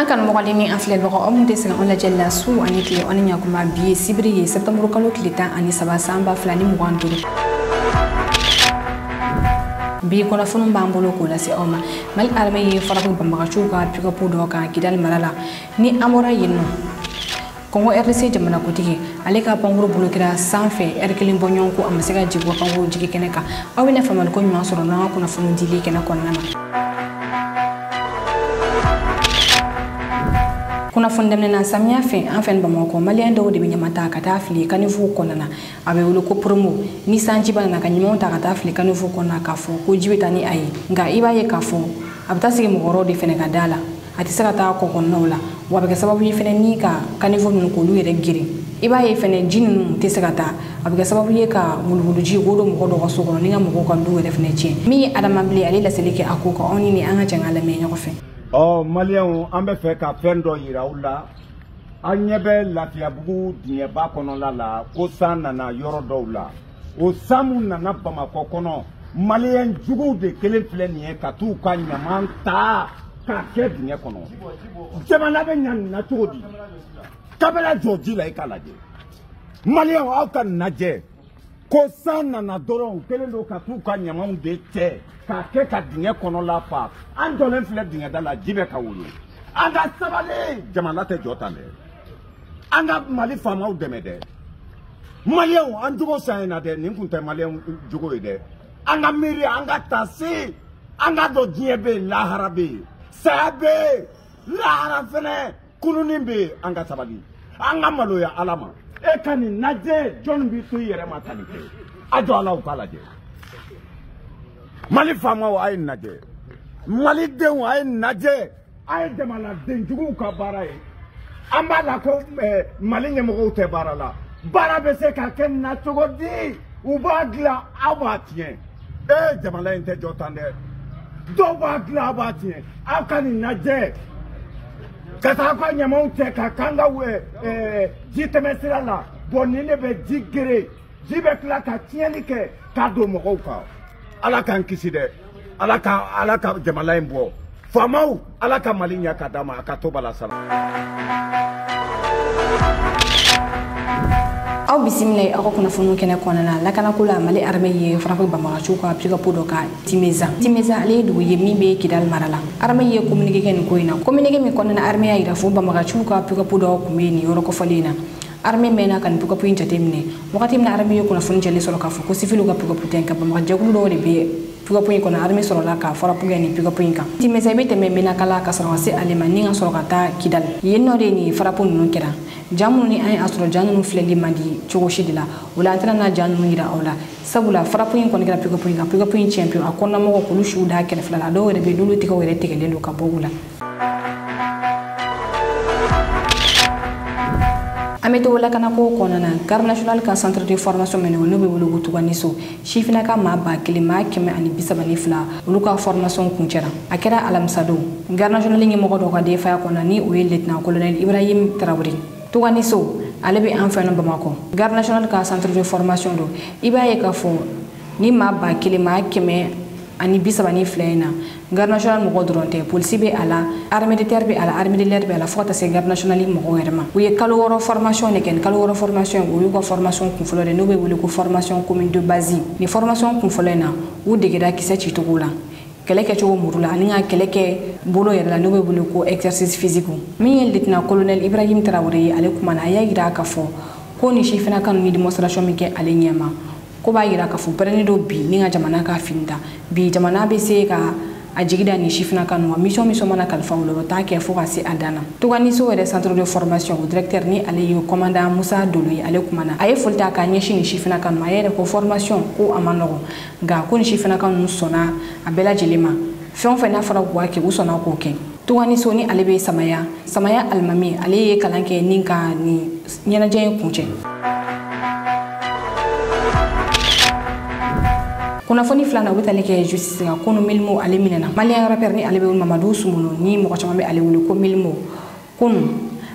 an kan mɔgɔlini an filɛ lɔgɔ aw tɛ se an lajɛ la su ani tile ani ɲakuma bi ye sibiri ye septembre kalo tile 13 san 2025 bi kunnafoni b'an bolo k'o lase aw ma Mali armée ye farafin banbagaciw ka pick-up dɔ kan Kidal mara la ni an bɔra yen nɔ Congo RDC jamana kutigi ale ka pankuru bolo kɛra sanfɛ heure kelen bɔ ɲɔgɔn ko a ma se ka jigin pankuru jigi kɛnɛ kan aw bɛna faamali ko ɲuman sɔrɔ n'an ka kunnafoni dili kɛnɛ kɔnɔna na kunnafoni dɛmɛna samiya fɛ an fɛn Bamakɔ maliyɛn dɔw de bɛ ɲamata ka taa fili kanifu kɔnɔna a bɛ wele ko promo ni sanji ba nana ka ɲamanw ta ka taa fili kanifu kɔnɔna k'a fɔ ko ji bɛ taa ni a ye nka i b'a ye k'a fɔ a bɛ taa sigi mɔgɔ wɛrɛw de fɛnɛ ka da la a tɛ se ka taa kɔ kɔnɔnaw la wa a bɛ kɛ sababu ye fɛnɛ ni ka kanifu ninnu k'olu yɛrɛ girin i b'a ye fɛnɛ ji ninnu tɛ se ka taa a bɛ kɛ sababu ye ka wuluwuluji k'o don mɔgɔ dɔw ka so kɔnɔ ni ka mɔgɔw ka du yɛrɛ fɛnɛ tiɲɛ min ye Adama Bile ale laseli kɛ a ko kan anw ni an ka jɛn ka lamɛn ɲɔgɔn fɛ maliyɛnw an bɛ fɛ ka fɛn dɔ yira aw la an ɲɛ bɛ Lafiyabugu diɲɛba kɔnɔna la ko san nana yɔrɔ dɔw la o san mun nana Bamakɔ kɔnɔ maliyɛn juguw de kelen filɛ nin ye ka t'u ka ɲaman ta k'a kɛ dingɛ kɔnɔ jamana bɛ ɲa nin na cogo di kabela jɔ ji la i k'a lajɛ maliyɛnw aw ka nin lajɛ ko san nana dɔrɔn u kelen don ka t'u ka ɲamanw de cɛ k'a kɛ ka dingɛ kɔnɔ fa an jɔlen filɛ dingɛda la ji bɛ ka woyo an ka sabali jamana tɛ jɔ tan dɛ an ka Mali faamaw dɛmɛ dɛ maliyɛnw an jogo san na dɛ nin kun tɛ maliyɛn jogo ye dɛ an ka miiri an ka taa se an ka dɔn diɲɛ bɛ yen lahara bɛ yen saya bɛ yen lahara fɛnɛ kununin bɛ yen an ka sabali an ka maloya Ala ma e ka nin lajɛ jɔn b'i to i yɛrɛ ma ka nin kɛ a jɔ Ala u k'a lajɛ Mali faamaw a ye nin lajɛ malidenw a ye nin lajɛ a ye jamanadenjuguw ka baara ye an b'a la ko Mali ɲɛmɔgɔw tɛ baara la baara bɛ se ka kɛ nin na cogo di u b'a dilan aw b'a tiɲɛ jamana in tɛ jɔ tan dɛ dɔw b'a dilan aw b'a tiɲɛ aw ka nin lajɛ ka taa aw ka ɲamanw cɛ ka kan ka ji tɛmɛ sira la nin de bɛ ji gere ji bɛ tila ka tiɲɛni kɛ k'a don mɔgɔw kan Ala k'an kisi dɛ Ala ka jamana in bɔ faamaw Ala ka Mali ɲɛ ka d'a ma a ka to bala sala aw bisimila aw ka kunnafoni kɛnɛ kɔnɔna la lakanako la Mali armée ye farafin banbagaciw ka pick-up dɔ ka Timeza ale ye dugu ye min bɛ Kidal mara la armée ye communiqué kɛ nin ko in na communiqué min kɔnɔna armée y'a yira fo banbagaciw ka pick-up dɔ kun bɛ nin yɔrɔ kɔfɔlen na armée mɛnna ka nin pick-up in jateminɛ wagati min na armée ye kunnafoni jɛlen sɔrɔ k'a fɔ ko civil ka pick-up tɛ nka banbagajɛkulu dɔw de bɛ pick-up in kɔnɔ armée sɔrɔla ka fara puga ni pick-up in kan Timeza i bɛ tɛmɛ Menakala ka sɔrɔ ka se ale ma ni ka sɔrɔ ka taa Kidal yen nɔ de nin farapo ninnu kɛra jamu ni an ye a sɔrɔ jan ninnu filɛli man di cogo si de la o la an tɛna na jan ninnu yira aw la sabula farapo in kɔni kɛra pick-up in kan pick-up in tiɲɛ pewu a kɔnɔmɔgɔw k'olu siw da kɛrɛfɛla la dɔw yɛrɛ bɛ yen n'olu tigɛw yɛrɛ tigɛlen don ka bɔ u la an bɛ to lakanako kɔnɔna garde nationale ka centre de formation mɛnɛ n'o bɛ wele ko Tuganiso sifinaka maa 1,132 olu ka formation kuncɛra a kɛra alamisa don garde nationale ɲɛmɔgɔ dɔ ka denfaya kɔnɔ ni o ye lieutenant colonel Ibrahim Traoré Tuganiso ale bɛ an fɛ Bamakɔ garde nationale ka centre de formation don i b'a ye k'a fɔ ni maa 1,132 in na garde nationale mɔgɔ dɔrɔn tɛ polisi bɛ a la armée de terre bɛ a la armée de l'air bɛ a la fo ka taa se garde nationale mɔgɔw yɛrɛ ma u ye kalo 6 formation de kɛ nin kalo 6 formation o y'u ka formation kunfɔlɔ de n'o bɛ wele ko formation commune de base ni formation kunfɔlɔ in na u degera kisɛ cicogo la kɛlɛ kɛcogo muru la ani ka kɛlɛ kɛ bolo yɛrɛ la n'o bɛ wele ko exercice physique min ye lieutenant colonel Ibrahim Traoré ye ale kumana a y'a yira k'a fɔ ko ni sifinaka ninnu ye démonstration min kɛ ale ɲɛma ko b'a yira k'a fɔ pɛrɛnnen don bi ni ka jamana ka finita bi jamana bɛ se ka a jigida ni sifinaka ninnu mission mana kalifa u la u t'a kɛ fo ka se a dan na Tuganiso yɛrɛ centre de formation o directeur ni ale ye commandant Musa Dolo ye ale kumana a ye foli ta k'a ɲɛsin ni sifinaka ninnu a yɛrɛ ko formation ko a ma nɔgɔn nka ko ni sifinaka ninnu sɔnna a bɛɛ lajɛlen ma fɛn o fɛn n'a fɔra k'u kɛ u sɔnna k'o kɛ Tuganiso ni ale bɛ Samaya Alimami ale ye kalan kɛ ni ka ni ɲɛnajɛ in kuncɛ kunnafoni filanan u bɛ tali kɛ justice kan kunu Milimo ale minɛna maliyɛn rappeur ni ale bɛ Mamadu Sumunu ni mɔgɔ caman bɛ ale wele ko Milimo kunu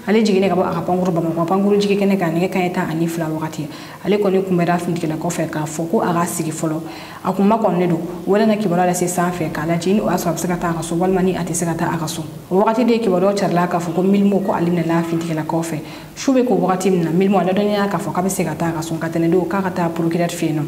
ale jigine ka bɔ a ka pankuru Bamakɔ pankuru jigi kɛnɛ kan nɛgɛ kanɲɛ 12 wagati ale kɔni kunbɛra fintigila kɔfɛ k'a fɔ ko a ka sigi fɔlɔ a kun makɔnne don wala na kibaruya lase sanfɛ k'a lajɛ ni o y'a sɔrɔ a bɛ se ka taa a ka so walima ni a tɛ se ka taa a ka so o wagati de kibaruya carila k'a fɔ ko Milimo ko ale minɛla fintigila kɔfɛ su bɛ ko wagati min na Milimo ale dɔnniya k'a fɔ k'a bɛ se ka taa a ka so ka tɛnɛ don k'a ka taa procureur fɛ yen nɔ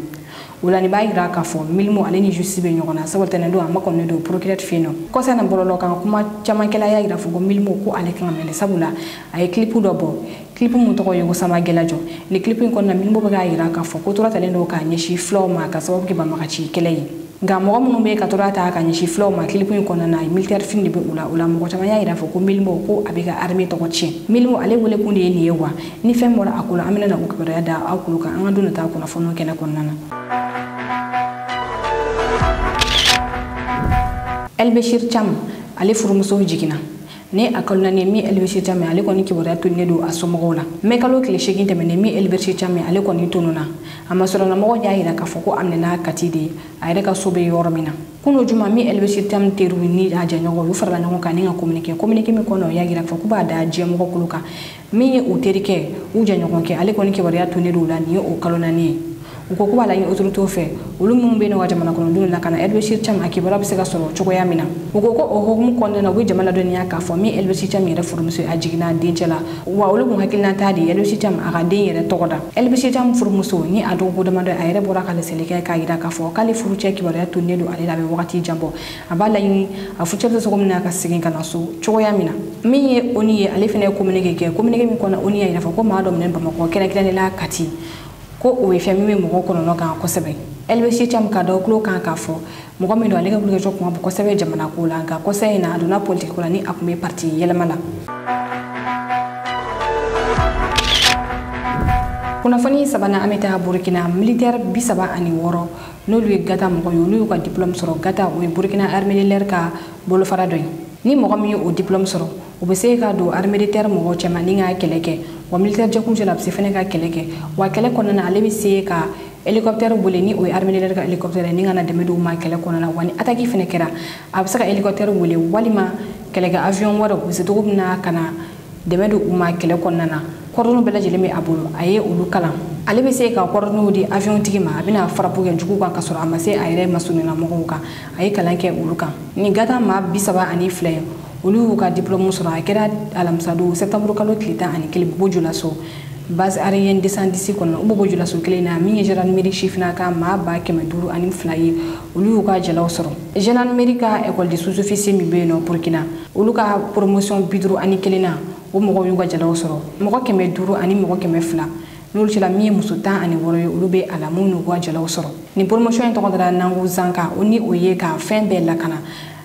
o la nin b'a yira k'a fɔ Milimo ale ni justice bɛ ɲɔgɔn na sabu tɛnɛ don a makɔnne don procureur fɛ yen nɔ kɔsa na bɔlɔlɔ kan kuma camankɛla y'a yira fɔ ko Milimo ko ale kan ka minɛ sabula a ye clip dɔ bɔ clip mun tɔgɔ ye ko Sama Gɛlajɔ ni clip in kɔnɔna Milimo bɛ k'a yira k'a fɔ ko tora talen don k'a ɲɛsin fulaw ma ka sababu kɛ banbagaci kɛlɛ ye nka mɔgɔ minnu bɛ ka tora ta ka ɲɛsin fulaw ma clip in kɔnɔna militaire film de bɛ o la mɔgɔ caman y'a yira fɔ ko Milimo ko a bɛ ka armée tɔgɔ tiɲɛ Milimo ale wele kun de ye nin ye wa ni fɛn bɔra a ko la an bɛna na o kibaruya da aw kulo kan an ka don na taa kunnafoniw kɛnɛ kɔnɔna na Elbeshir Cham ale furumuso jiginna ne a kalo naani min Elbeshir Cham ale kɔni kibaruya tonnen don a somɔgɔw la mais kalo tile 8 tɛmɛnen min Elbeshir Cham ale kɔni tununa a masɔrɔla mɔgɔw y'a yira k'a fɔ ko a minɛna kati de a yɛrɛ ka so bɛ yɔrɔ min na kuno juma min Elbeshir Cham teriw ni a jɛɲɔgɔnw u farala ɲɔgɔn kan ni ka communiqué min kɔnɔ o y'a yira k'a fɔ k'u b'a da diɲɛmɔgɔ kulo kan min ye u terikɛ u jɛɲɔgɔnkɛ ale kɔni kibaruya tonnen don o la nin ye o kalo naani ye u ko b'a la ɲini autorité fɛ olu minnu bɛ yen nɔ ka jamana kɔnɔdenw la ka na Elbeshir Cham a kibaruya bɛ se ka sɔrɔ cogoya min na u ko o hukumu kɔnɔna na u bɛ jamana ladɔnniya k'a fɔ min Elbeshir Cham yɛrɛ furumuso a jiginna dencɛ la wa olu kun hakilina t'a de Elbeshir Cham a ka den yɛrɛ tɔgɔ da Elbeshir Cham furumuso ni a dɔgɔko damadɔ a yɛrɛ bɔra ka laseli kɛ k'a yira k'a fɔ k'ale furucɛ kibaruya tonnen don ale la a bɛ wagati jan bɔ a b'a laɲini a furucɛ bɛ se cogo min na ka segin ka na so cogoya min na min ye ONU ye ale fana ye communiqué min kɔnɔ ONU y'a yira fɔ ko maa dɔ minɛ Bamakɔ kɛrɛnkɛrɛnnen la Kati ko o ye fɛn min bɛ mɔgɔ kɔnɔnɔ kan kosɛbɛ Elbeshir Cham ka dɔ kulo kan k'a fɔ mɔgɔ min don ale ka wulikajɔ kuma bɔ kosɛbɛ jamana ko la nka kɔsa in na a donna politique ko la ni a kun bɛ parti yɛlɛma la kunnafoni sabanan an bɛ taa Burkina militaire 36 n'olu ye Gata mɔgɔ ye olu y'u ka diplôme sɔrɔ Gata o ye Burkina armée de l'air ka bolofara dɔ ye ni mɔgɔ min ye o diplôme sɔrɔ o bɛ se ka don armée de terre mɔgɔ cɛman ni ka kɛlɛ kɛ wa militaire jɛkulu la bɛ se fana ka kɛlɛ kɛ wa kɛlɛ kɔnɔna na ale bɛ se ka hélicoptère wele ni o ye armée de l'air ka hélicoptère ni ka na dɛmɛ d'u ma kɛlɛ kɔnɔna na wa ni attaque fana kɛra a bɛ se ka hélicoptère wele walima kɛlɛkɛ avion wɛrɛ u bɛ se cogo min na ka na dɛmɛ d'u ma kɛlɛ kɔnɔna na kɔrɔdɔnw bɛɛ lajɛlen bɛ a bolo a ye olu kalan ale bɛ se ka kɔrɔdɔnw di avion tigi ma a bɛna farapu kɛ jugu kan ka sɔrɔ a ma se a yɛrɛ masuruna mɔgɔw kan a ye kalan kɛ olu kan ni Gata maa 32 ye olu y'u ka diplôme sɔrɔ a kɛra alamisa don septembre kalo tile 11 Bojulaso base aérienne 210 kɔnɔ u bɛ Bojulaso kelen na min ye gendarmerie chefina ka maa 502 ye olu y'u ka jalaw sɔrɔ gendarmerie ka école de sous-officier min bɛ yen nɔ Burkina olu ka promotion 51 na o mɔgɔw y'u ka jalaw sɔrɔ mɔgɔ 500 ani mɔgɔ 200 n'olu cɛla min ye muso 16 ye olu bɛ a la minnu y'u ka jalaw sɔrɔ nin promotion in tɔgɔ dara Nangu Zanka o ni o ye ka fɛn bɛɛ lakana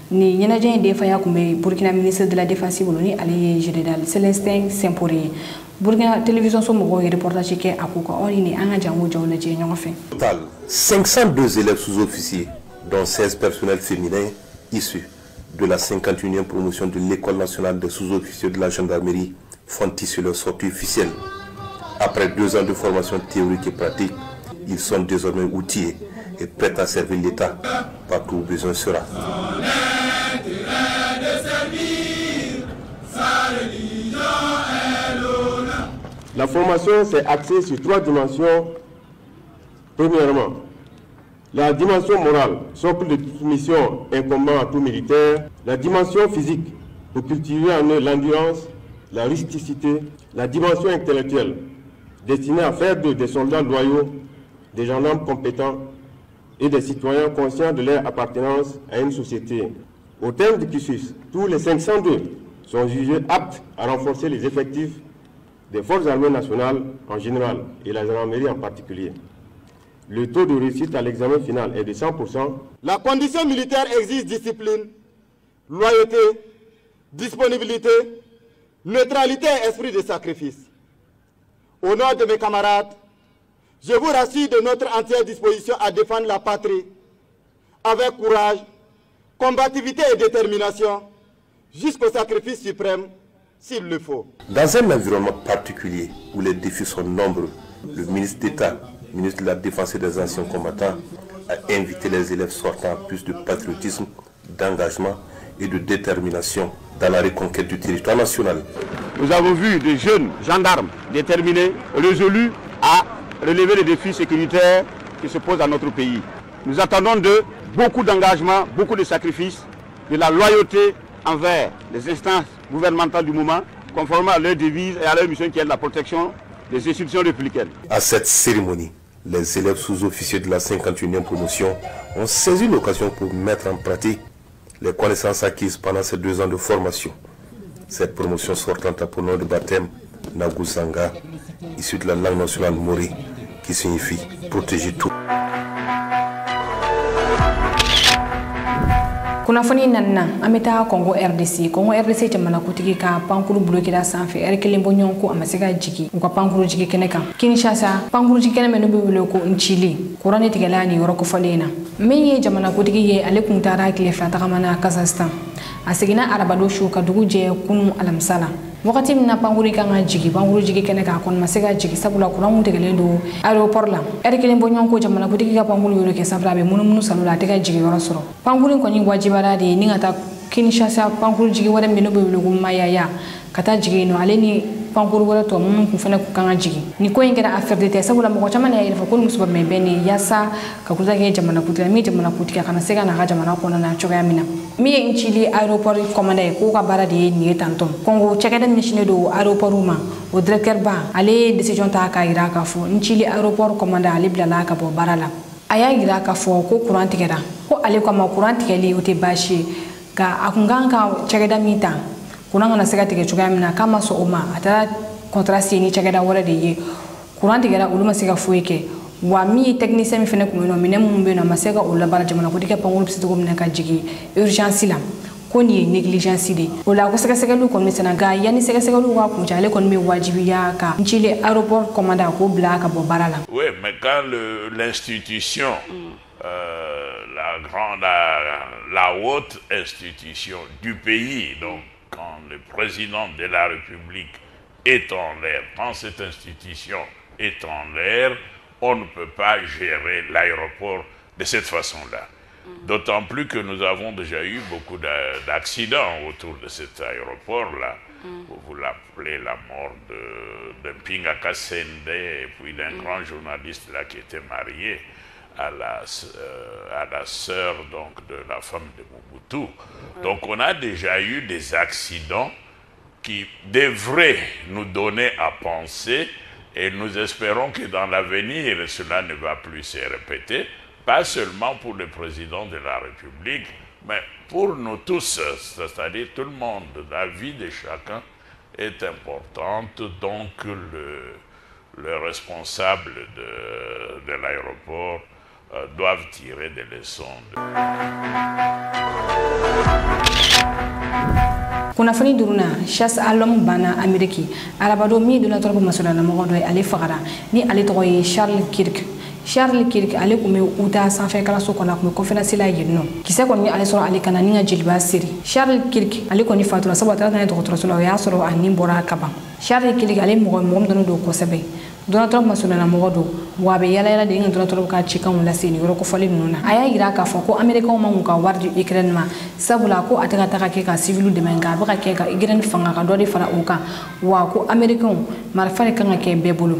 ni ɲɛnajɛ in defaya kun bɛ Burkina ministre de la défense bolo ni ale ye général Célestin Sempore ye Burkina télévision so mɔgɔw ye reportage kɛ a ko ka ɔri ni an ka jango jaw lajɛ ɲɔgɔn fɛ. Total 502 élèves sous-officiers dont 16 personnels féminins issus de la 51e promotion de l'école nationale des sous-officiers de la gendarmerie font ici leur sortie officielle. Après 2 ans de formation théorique et pratique, ils sont désormais outillés et prêts à servir l'État partout où besoin sera. La formation s'est axée sur 3 dimensions. Premièrement, la dimension morale, socle de toute mission incombant à tout militaire. La dimension physique, pour cultiver en eux l'endurance, la rusticité. La dimension intellectuelle, destinée à faire d'eux des soldats loyaux, des gendarmes compétents et des citoyens conscients de leur appartenance à une société. Au terme du cursus, tous les 502 sont jugés aptes à renforcer les effectifs des forces armées nationales en général et la gendarmerie en particulier. Le taux de réussite à l'examen final est de 100%. La condition militaire exige discipline, loyauté, disponibilité, neutralité et esprit de sacrifice. Au nom de mes camarades, je vous rassure de notre entière disposition à défendre la patrie avec courage, combativité et détermination jusqu'au sacrifice suprême s'il le faut. Dans un environnement particulier où les défis sont nombreux, le ministre d'État, ministre de la Défense et des Anciens Combattants, a invité les élèves sortant à plus de patriotisme, d'engagement et de détermination dans la reconquête du territoire national. Nous avons vu des jeunes gendarmes déterminés, résolus à relever les défis sécuritaires qui se posent à notre pays. Nous attendons d'eux beaucoup d'engagement, beaucoup de sacrifices, de la loyauté envers les instances gouvernementales du moment, conformément à leur devise et à leur mission qui est la protection des institutions républicaines. À cette cérémonie, les élèves sous-officiers de la 51e promotion ont saisi l'occasion pour mettre en pratique les connaissances acquises pendant ces 2 ans de formation. Cette promotion sortante a pour nom de baptême Nagusanga, issue de la langue nationale Mori, qui signifie protéger tout. Kunafoni nanna ameta Congo RDC jamana kutigi ka pankuru blokira sanfɛ eri kelen bɔ ɲɔgɔn ko a ma se ka jigi u ka pankuru jigi kɛnɛ kan Kinshasa pankuru jigi kɛnɛ mɛnu bɛ wele ko Nchili kuranɛ tigɛla ni yɔrɔ kofɔlen na min ye jamana kutigi ye ale kun taara tile 2 tagamana Kazakhstan a seginna arabado su ka dugu jɛ kunu alamsala wakati min na pankuru kan ka jigi pankuru jigi kɛnɛ kan a kɔni ma se ka jigi sabula kuran tigɛlen don aéroport la eri kelen bɔ ɲɔgɔn ko jamana kutigi ka pankuru yɔrɔ kɛ sanfɛ a bɛ munumunu sanu la a tɛ ka jigi yɔrɔ sɔrɔ pankuru kɔni wajibara de ni ka taa Kinshasa pankuru jigi wɛrɛ minnu bɛ wele ko Mayaya ka taa jigi no ale ni pankuru wɛrɛ tɔ minnu kun fana kan ka jigi ni ko in kɛra affaire de tɛ sabula mɔgɔ caman y'a yɛrɛ fɔ ko muso bɛ bɛn ne yaasa ka kuta kɛ jamana kutigi min jamana kutigi kana se ka na ka jamana kɔnɔna cogoya min na min ye Nchili aéroport commandant ye k'o ka baara de ye nin ye tantɔn Congo cɛkɛda ɲɛsinnen don aéroport ma o directeur ba ale ye décision ta k'a yira k'a fɔ Nchili aéroport commandant ale bilala ka bɔ baara la a y'a yira k'a fɔ ko courant tigɛra ko ale ko a ma courant tigɛli o tɛ baasi ye nka a kun kan ka cɛkɛda min ta courant kana se ka tigɛ cogoya min na k'a ma sɔn o ma a taara contrat signé ni cɛkɛda wɛrɛ de ye courant tigɛra olu ma se ka foyi kɛ wa min ye technicien min fana kun bɛ yen nɔ minɛn minnu bɛ yen nɔ a ma se ka o labaara jamana kutigi ka pankuru bɛ se cogo min na ka jigin urgence la ko nin ye négligence de o la ko sɛgɛsɛgɛliw kɔni bɛ senna nka yanni sɛgɛsɛgɛliw ka kuncɛ ale kɔni bɛ wajibiya ka Nchili aéroport commandant k'o bila ka bɔ baara la. Oui, mais quand l'institution la haute institution du pays, donc quand le président de la République est en l'air, quand cette institution est en l'air, on ne peut pas gérer l'aéroport de cette façon-là. D'autant plus que nous avons déjà eu beaucoup d'accidents autour de cet aéroport-là. Vous l'appelez la mort de Mpinga Kassende et puis d'un grand journaliste là qui était marié à la sœur donc de la femme de Mobutu. Donc on a déjà eu des accidents qui devraient nous donner à penser et nous espérons que dans l'avenir cela ne va plus se répéter, pas seulement pour le président de la République, mais pour nous tous, c'est-à-dire tout le monde. La vie de chacun est importante, donc le responsable de l'aéroport doivent tirer des leçons. Kunafoni duruna chasse à l'homme bana Amérique arabado mi de la trope masolana mogodo ale fagara ni ale toye Charles Kirk ale kume uta sanfɛ kalanso kɔnɔ kume conférence la yenno kisɛ kɔni ale sɔrɔ ale kana ni ka jeliba siri Charles Kirk ale kɔni fatura sabu a taara n'a ye dɔgɔtɔrɔso la o y'a sɔrɔ a ni bɔra kaban Charles Kirk ale mɔgɔ min dɔnnen don kosɛbɛ Donald Trump masolana mɔgɔ don wa a bɛ yala de ni Donald Trump ka cikanw lase ni yɔrɔ kofɔli ninnu na a y'a yira k'a fɔ ko Américains ma mun ka wari di Ukraine ma sabula ko a tɛ ka taga kɛ ka civil dɛmɛ nka a bɛ ka kɛ ka Ukraine fanga ka dɔ de fara o kan wa ko Américains marifa de kan ka kɛ bɛɛ bolo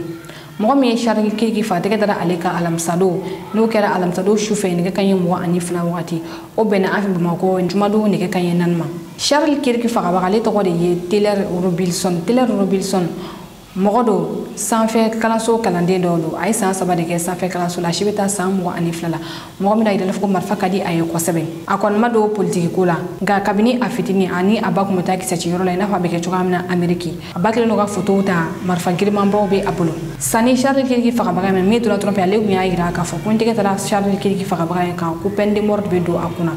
mɔgɔ min ye Charles Kirk fa tɛgɛ dara ale ka alamsado n'o kɛra alamsado sufɛ nɛgɛ kanɲɛ 22 wagati o bɛnna an fɛ Bamakɔ jumadon nɛgɛ kanɲɛ 4 ma Charles Kirk fagabaga ale tɔgɔ de ye Taylor Robinson mɔgɔ do sanfɛ kalanso kalanden dɔ do a ye san 3 de kɛ sanfɛ kalanso la a si bɛ taa san 22 la mɔgɔ min na yirala fɔ ko marifa ka di a ye kosɛbɛ a kɔni ma don politiki ko la nka kabini a fitinin ani a ba kun bɛ taa kisɛci yɔrɔ la i n'a fɔ a bɛ kɛ cogoya min na Amérique a ba kelen do ka photo ta marifa girimanbaw bɛ a bolo sani Charles Kirk fagabaga min min Donald Trump ale kun y'a yira k'a fɔ ko n tɛgɛ taara Charles Kirk fagabaga in kan ko peine de mort bɛ don a kunna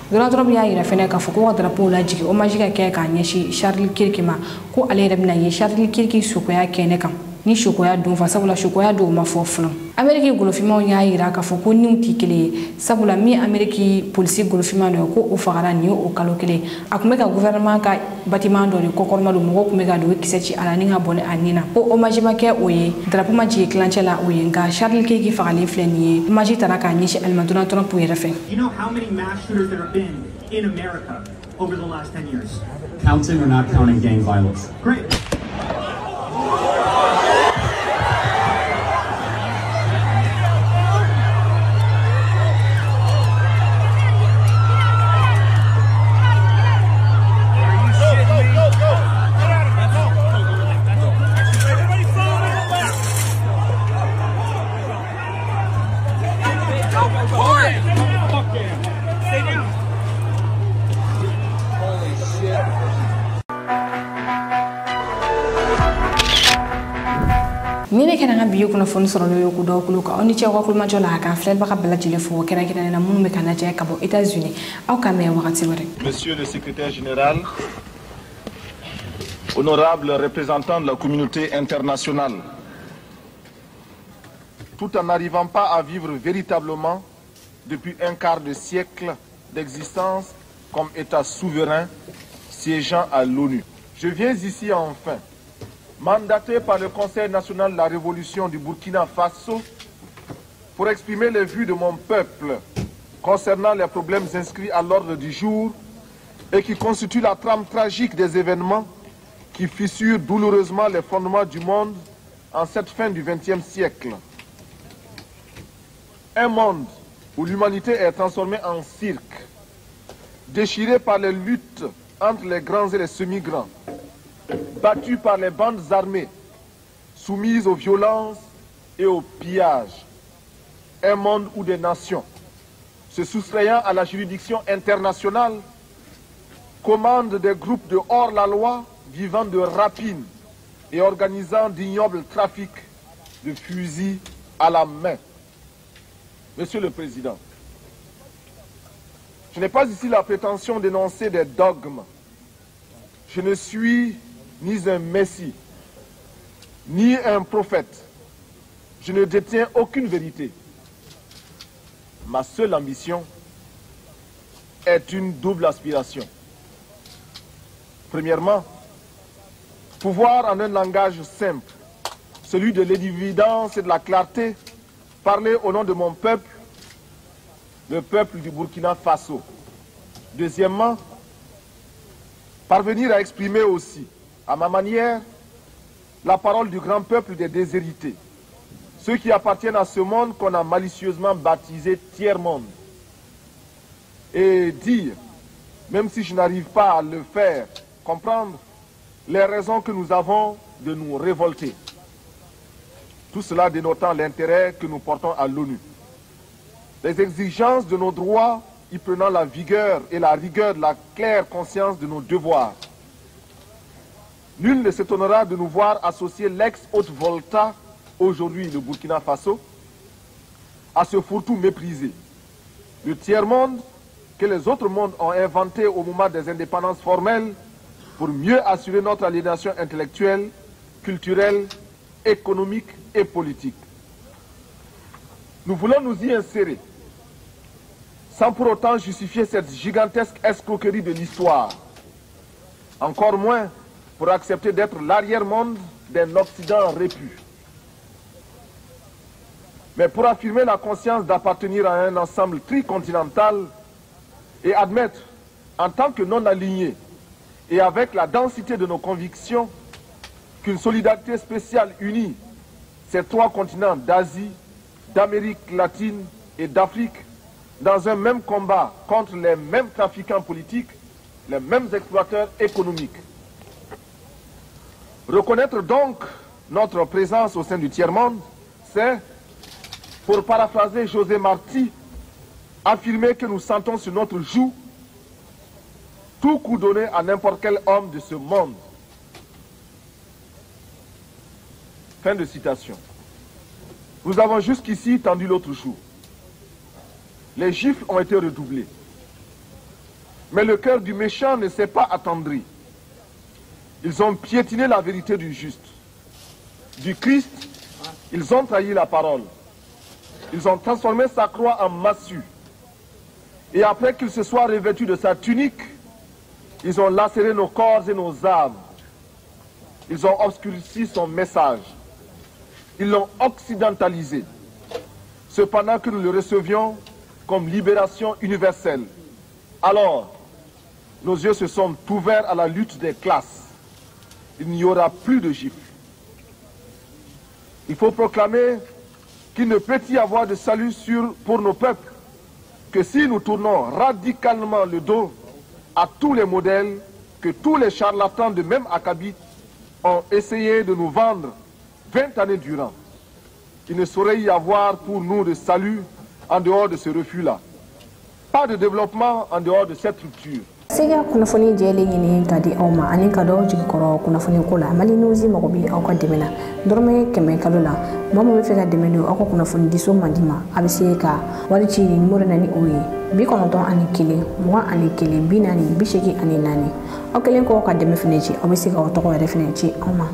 Donald Trump y'a yira fɛnɛ k'a fɔ ko ka drapeau lajigi hommage ka kɛ k'a ɲɛsin Charles Kirk ma ko ale yɛrɛ bɛna ye Charles Kirk sokoya kɛnɛ kan ni sokoya don fa sabula sokoya don ma fɔ fɔlɔ Amérique golofimaw y'a yira k'a fɔ ko niw tɛ kelen ye sabula min Amérique polisi golofima dɔ ko o fagara nin o kalo kelen a kun bɛ ka gouvernement ka bâtiment dɔ de kɔkɔrɔma don mɔgɔw kun bɛ ka don kisɛ ci a la ni ka bɔ ni a nin na ko hommage ma kɛ o ye drapeau ma jigin kilancɛ la o ye nka Charles Kirk fagalen filɛ nin ye hommage taara k'a ɲɛsin alima Donald Trump yɛrɛ fɛ. You know how many mass shooters there have been in America? over the last 10 years? Counting or not counting gang violence? Great. Nine kena biyo kuna fon soro yo ku do ku ka oni che ko ma jola ka flel ba ka bela jile fo kera kena na mun me kana je ka bo États-Unis au ka me wakati wore. Monsieur le secrétaire général, honorable représentant de la communauté internationale, tout en n'arrivant pas à vivre véritablement depuis un quart de siècle d'existence comme État souverain siégeant à l'ONU. Je viens ici enfin, mandaté par le Conseil national de la révolution du Burkina Faso, pour exprimer les vues de mon peuple concernant les problèmes inscrits à l'ordre du jour et qui constituent la trame tragique des événements qui fissurent douloureusement les fondements du monde en cette fin du XXe siècle. Un monde où l'humanité est transformée en cirque, déchiré par les luttes entre les grands et les semi-grands, battu par les bandes armées, soumises aux violences et aux pillages. Un monde où des nations, se soustrayant à la juridiction internationale, commandent des groupes de hors-la-loi vivant de rapines et organisant d'ignobles trafics de fusils à la main. Monsieur le Président, je n'ai pas ici la prétention d'énoncer des dogmes. Je ne suis ni un messie, ni un prophète. Je ne détiens aucune vérité. Ma seule ambition est une double aspiration. Premièrement, pouvoir en un langage simple, celui de l'évidence et de la clarté, parler au nom de mon peuple, le peuple du Burkina Faso. Deuxièmement, parvenir à exprimer aussi, à ma manière, la parole du grand peuple des déshérités, ceux qui appartiennent à ce monde qu'on a malicieusement baptisé tiers-monde. Et dire, même si je n'arrive pas à le faire, comprendre les raisons que nous avons de nous révolter. Tout cela dénotant l'intérêt que nous portons à l'ONU. Les exigences de nos droits y prenant la vigueur et la rigueur de la claire conscience de nos devoirs. Nul ne s'étonnera de nous voir associer l'ex-Haute-Volta, aujourd'hui le Burkina Faso, à ce fourre-tout méprisé. Le tiers-monde que les autres mondes ont inventé au moment des indépendances formelles pour mieux assurer notre aliénation intellectuelle, culturelle, économique et politique. Nous voulons nous y insérer, sans pour autant justifier cette gigantesque escroquerie de l'histoire, encore moins pour accepter d'être l'arrière-monde d'un Occident répu. Mais pour affirmer la conscience d'appartenir à un ensemble tricontinental et admettre, en tant que non-alignés et avec la densité de nos convictions, qu'une solidarité spéciale unit ces trois continents d'Asie, d'Amérique latine et d'Afrique dans un même combat contre les mêmes trafiquants politiques, les mêmes exploiteurs économiques. Reconnaître donc notre présence au sein du tiers-monde, c'est, pour paraphraser José Marti, affirmer que nous sentons sur notre joue tout coup donné à n'importe quel homme de ce monde. Fin de citation. Nous avons jusqu'ici tendu l'autre jour. Les gifles ont été redoublés. Mais le cœur du méchant ne s'est pas attendri. Ils ont piétiné la vérité du juste. Du Christ, ils ont trahi la parole. Ils ont transformé sa croix en massue. Et après qu'il se soit revêtu de sa tunique, ils ont lacéré nos corps et nos âmes. Ils ont obscurci son message. Ils l'ont occidentalisé. Cependant que nous le recevions comme libération universelle. Alors, nos yeux se sont ouverts à la lutte des classes. Il n'y aura plus de gifles. Il faut proclamer qu'il ne peut y avoir de salut pour nos peuples que si nous tournons radicalement le dos à tous les modèles que tous les charlatans de même acabit ont essayé de nous vendre 20 années durant. Il ne saurait y avoir pour nous de salut en dehors de ce refus-là. Pas de développement en dehors de cette rupture. Sega kunafoni jeli nyini kadi oma ani kado jikoro kunafoni kula mali nuzi magobi akwa demena dorme keme kalula mama be feka demenu akwa kunafoni diso mandima abiseka wali chi ni mure nani oyi bi konoton ani kile mwa ani kile binani bisheki ani nani okelen ko ka deme finechi obiseka otoko re finechi oma